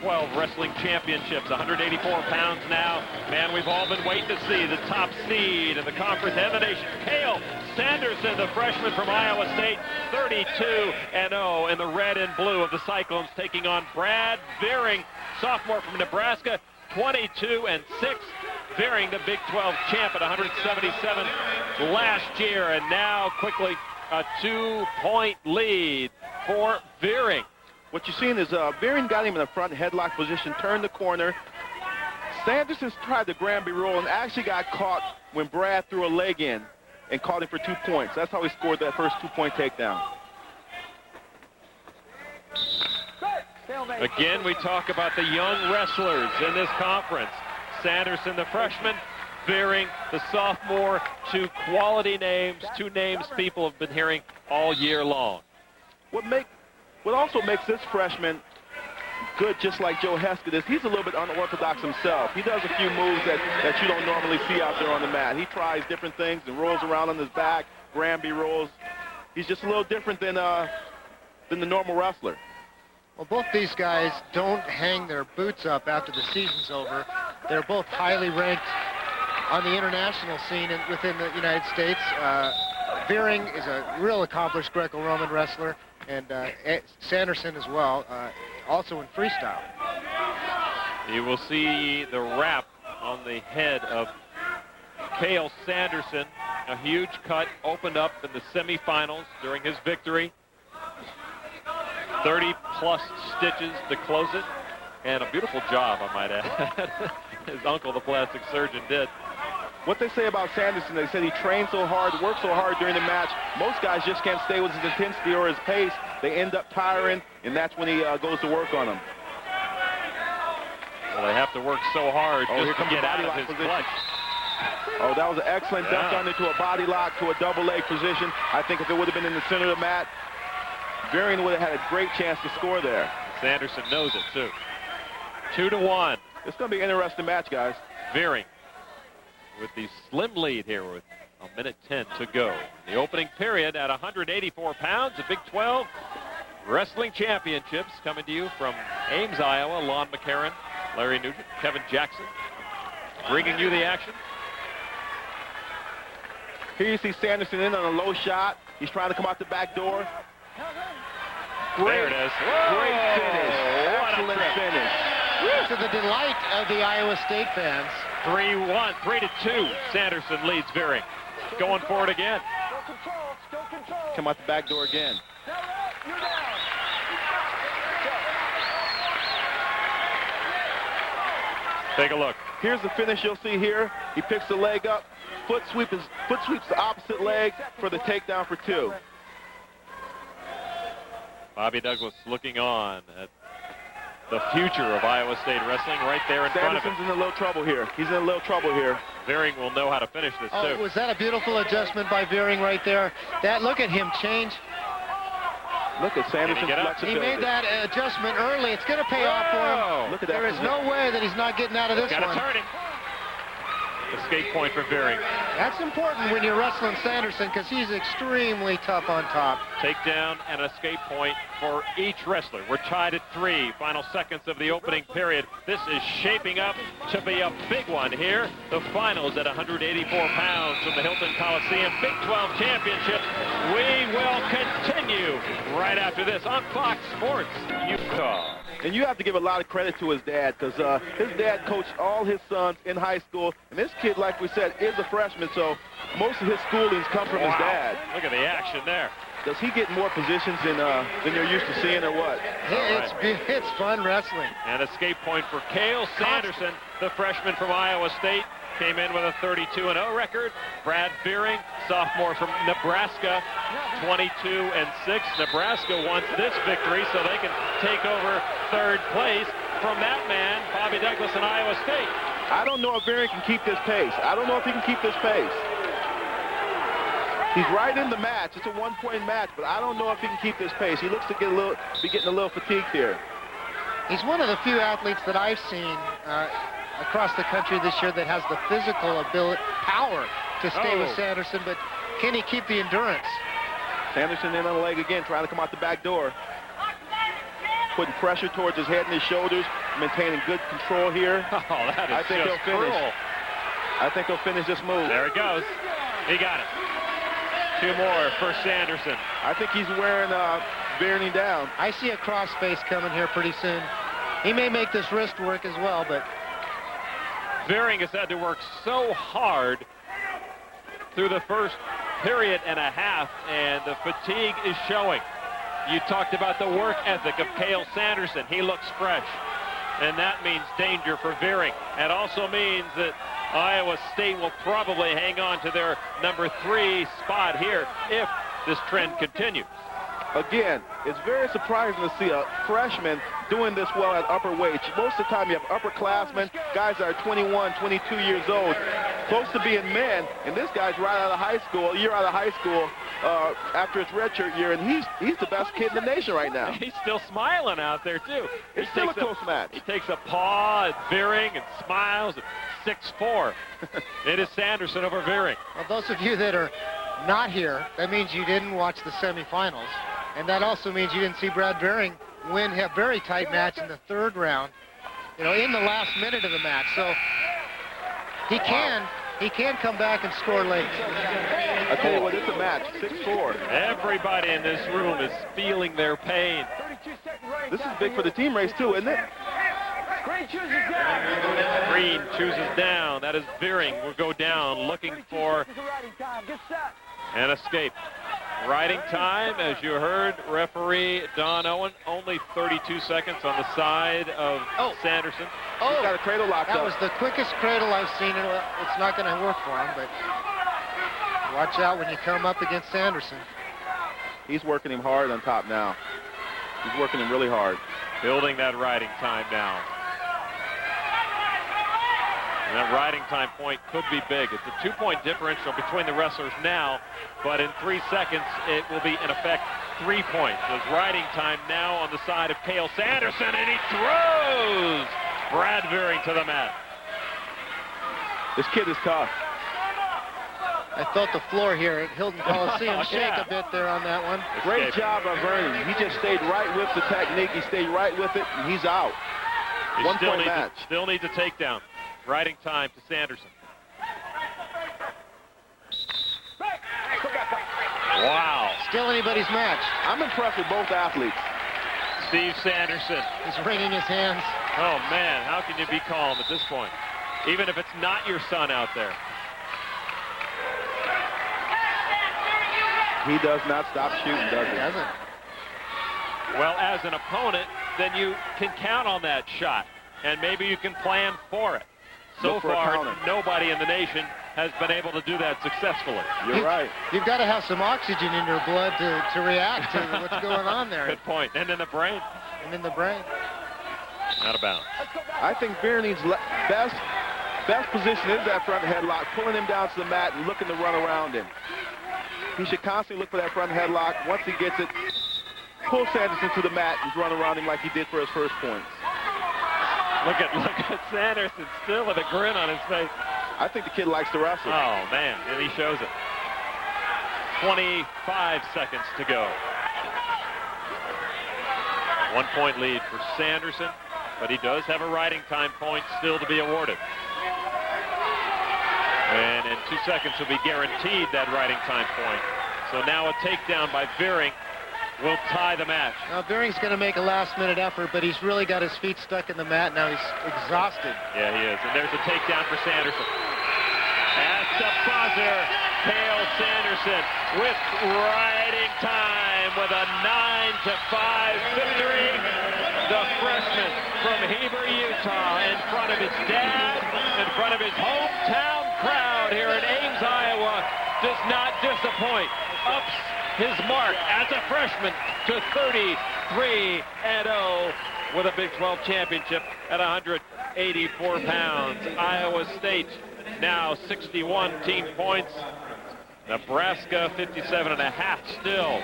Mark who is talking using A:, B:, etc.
A: 12 Wrestling Championships. 184 pounds now. Man, we've all been waiting to see the top seed in the conference and the nation. Cael Sanderson, the freshman from Iowa State, 32-0 in the red and blue of the Cyclones, taking on Brad Veering, sophomore from Nebraska, 22-6. Veering, the Big 12 champ at 177 last year, and now quickly a 2-point lead for Veering.
B: What you're seeing is Veering got him in the front headlock position, turned the corner. Sanderson tried the Granby roll and actually got caught when Brad threw a leg in and caught him for 2 points. That's how he scored that first 2-point takedown.
A: Again, we talk about the young wrestlers in this conference. Sanderson, the freshman, Veering, the sophomore, two quality names, two names people have been hearing all year long.
B: What also makes this freshman good, just like Joe Heskett, is he's a little bit unorthodox himself. He does a few moves that you don't normally see out there on the mat. He tries different things and rolls around on his back, Granby rolls. He's just a little different than the normal wrestler.
C: Well, both these guys don't hang their boots up after the season's over. They're both highly ranked on the international scene within the United States. Veering is a real accomplished Greco-Roman wrestler, and Sanderson as well, also in freestyle.
A: You will see the wrap on the head of Cael Sanderson. A huge cut opened up in the semifinals during his victory. 30-plus stitches to close it, and a beautiful job, I might add. His uncle, the plastic surgeon, did.
B: What they say about Sanderson, they said he trained so hard, worked so hard during the match. Most guys just can't stay with his intensity or his pace. They end up tiring, and that's when he goes to work on them.
A: Well, they have to work so hard just to get out of his clutch.
B: Oh, that was an excellent dump on into a body lock to a double leg position. I think if it would have been in the center of the mat, Veering would have had a great chance to score there.
A: Sanderson knows it, too. 2-1.
B: It's going to be an interesting match, guys.
A: Veering with the slim lead here with a minute 10 to go. The opening period at 184 pounds. The Big 12 Wrestling Championships coming to you from Ames, Iowa. Lon McCarron, Larry Nugent, Kevin Jackson bringing you the action.
B: Here you see Sanderson in on a low shot. He's trying to come out the back door.
A: There it is.
B: Great finish. Excellent finish.
C: To the delight of the Iowa State fans.
A: 3-1, 3-2. Sanderson leads Veering. Going for it again.
B: Come out the back door again.
A: Take a look.
B: Here's the finish you'll see here. He picks the leg up. Foot sweeps the opposite leg for the takedown for 2.
A: Bobby Douglas looking on at the future of Iowa State wrestling right there in front of him.
B: Sanderson's in a little trouble here. He's in a little trouble here.
A: Veering will know how to finish this, too.
C: Was that a beautiful adjustment by Veering right there? Look at him change.
B: Look at Sanderson's flexibility.
C: He made that adjustment early. It's going to pay off for him.
B: Look at that.
C: There is no way that he's not getting out of this one.
A: Got to turn him. Escape point for Veering.
C: That's important when you're wrestling Sanderson because he's extremely tough on top.
A: Takedown and escape point for each wrestler. We're tied at 3. Final seconds of the opening period. This is shaping up to be a big one here. The finals at 184 pounds from the Hilton Coliseum Big 12 Championship. We will continue right after this on Fox Sports Utah.
B: And you have to give a lot of credit to his dad because his dad coached all his sons in high school. And this kid, like we said, is a freshman, so most of his schoolings come from his dad.
A: Look at the action there.
B: Does he get more positions than you're used to seeing or what?
C: It's fun wrestling.
A: An escape point for Cael Sanderson, the freshman from Iowa State. Came in with a 32-0 record. Brad Veering, sophomore from Nebraska, 22-6. Nebraska wants this victory so they can take over third place from that man, Bobby Douglas in Iowa State.
B: I don't know if Veering can keep this pace. I don't know if he can keep this pace. He's right in the match. It's a one-point match, but I don't know if he can keep this pace. He looks to be getting a little fatigued here.
C: He's one of the few athletes that I've seen across the country this year that has the physical power to stay with Sanderson, but can he keep the endurance?
B: Sanderson in on the leg again, trying to come out the back door. Putting pressure towards his head and his shoulders. maintaining good control here.
A: Oh, that is
B: I think
A: just
B: he'll finish.
A: cruel.
B: I think he'll finish this move.
A: There it goes. He got it. 2 more for Sanderson.
B: I think he's wearing Vierning down.
C: I see a cross face coming here pretty soon. He may make this wrist work as well, but
A: Viering has had to work so hard through the first period and a half, and the fatigue is showing. You talked about the work ethic of Cael Sanderson. He looks fresh, and that means danger for Viering. It also means that Iowa State will probably hang on to their number 3 spot here if this trend continues.
B: Again, it's very surprising to see a freshman doing this well at upper weights. Most of the time you have upperclassmen, guys that are 21, 22 years old, close to being men, and this guy's right out of high school, a year out of high school after his redshirt year, and he's the best kid in the nation right now.
A: He's still smiling out there, too.
B: It's still a close match.
A: He takes a paw at Viering and smiles at 6'4". It is Sanderson over Viering.
C: well, those of you that are not here, that means you didn't watch the semifinals. And that also means you didn't see Brad Viering win a very tight match in the 3rd round, you know, in the last minute of the match. So he can come back and score late.
B: I tell you what, it's a match, 6-4.
A: Everybody in this room is feeling their pain.
B: This is big for the team race, too, isn't it?
A: Green chooses down. That is Viering will go down looking for an escape. Riding time, as you heard, referee Don Owen, only 32 seconds on the side of Sanderson.
B: He's got a cradle locked
C: That
B: up.
C: was the quickest cradle I've seen. It's not going to work for him, but watch out when you come up against Sanderson.
B: He's working him hard on top now. He's working him really hard.
A: Building that riding time now. And that riding time point could be big. It's a 2-point differential between the wrestlers now, but in 3 seconds, it will be, in effect, 3 points. There's riding time now on the side of Cael Sanderson, and he throws Brad Viering to the mat.
B: This kid is tough.
C: I felt the floor here at Hilton Coliseum shake
A: Yeah.
C: a bit there on that one.
B: Great job of Vernon. He just stayed right with the technique. He stayed right with it, and he's out.
A: He
B: 1-point match.
A: Still needs a takedown. Riding time to Sanderson. Wow.
C: Still anybody's match.
B: I'm impressed with both athletes.
A: Steve Sanderson.
C: He's wringing his hands.
A: Oh, man, how can you be calm at this point? Even if it's not your son out there.
B: He does not stop shooting, does he?
C: He doesn't.
A: Well, as an opponent, then you can count on that shot, and maybe you can plan for it. So
B: Look for a
A: far,
B: counter.
A: nobody in the nation has been able to do that successfully.
B: You're right.
C: You've got to have some oxygen in your blood to react to what's going on there.
A: Good point. And in the brain.
C: And in the brain.
A: Out of bounds.
B: I think Viering's best position is that front headlock, pulling him down to the mat and looking to run around him. He should constantly look for that front headlock. Once he gets it, pull Sanderson to the mat and run around him like he did for his first points.
A: Look at Sanderson still with a grin on his face.
B: I think the kid likes to wrestle.
A: Oh, man, and he shows it. 25 seconds to go. 1-point lead for Sanderson, but he does have a riding time point still to be awarded. And in 2 seconds he'll be guaranteed that riding time point. So now a takedown by Viering will tie the match.
C: Now, Viering's going to make a last-minute effort, but he's really got his feet stuck in the mat. Now he's exhausted.
A: Yeah, he is. And there's a takedown for Sanderson. At the buzzer, Cael Sanderson with riding time with a 9-5 victory. The freshman from Heber, Utah, in front of his dad, in front of his hometown crowd here in Ames, Iowa, does not disappoint. Ups his mark as a freshman to 33-0 with a Big 12 championship at 184 pounds. Iowa State now 61 team points. Nebraska 57.5 still.